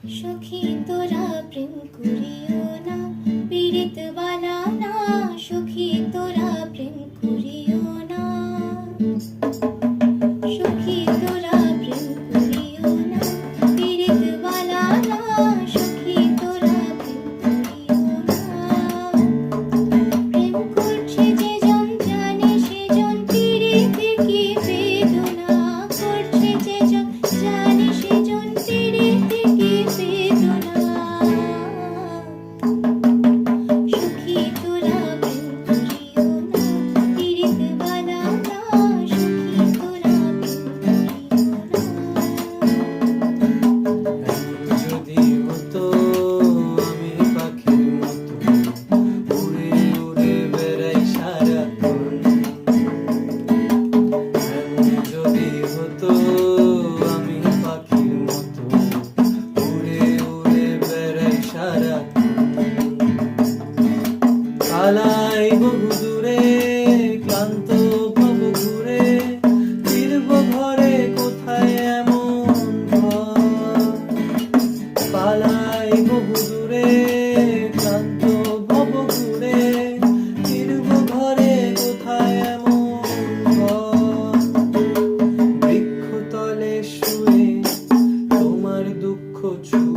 সখী তোরা প্রেম করিও না, পীড়িত বালা না। সখী তোরা প্রেম করিও না, সখী তোরা প্রেম করিও না, পীড়িত বালা না। সখী তোরা প্রেম করিও না। প্রেম করছে যে জন জানে সে জন পীড়িতে কি বেদনা করছে, যে জন জানে সে জন পীড়িতে কি বেদনা। সখী তোরা প্রেম করিও না, পীড়িত বালা না। সখী তোরা প্রেম যদি হতো আমি পাখির মতো উড়ে উড়ে বেড়াই সারাক্ষণ, যদি হতো আমি পাখির মতো উড়ে উড়ে বেড়াই সারাক্ষণ, পালাই বহু দূরে ক্লান্ত ভব ঘুরে, ফিরব ঘরে কোথায় এমন ঘর। পালাই বহু দূরে ক্লান্ত ভব ঘুরে, ফিরব ঘরে কোথায় এমন ঘর। বৃক্ষতলে শুয়ে তোমার দুঃখ ছুঁয়ে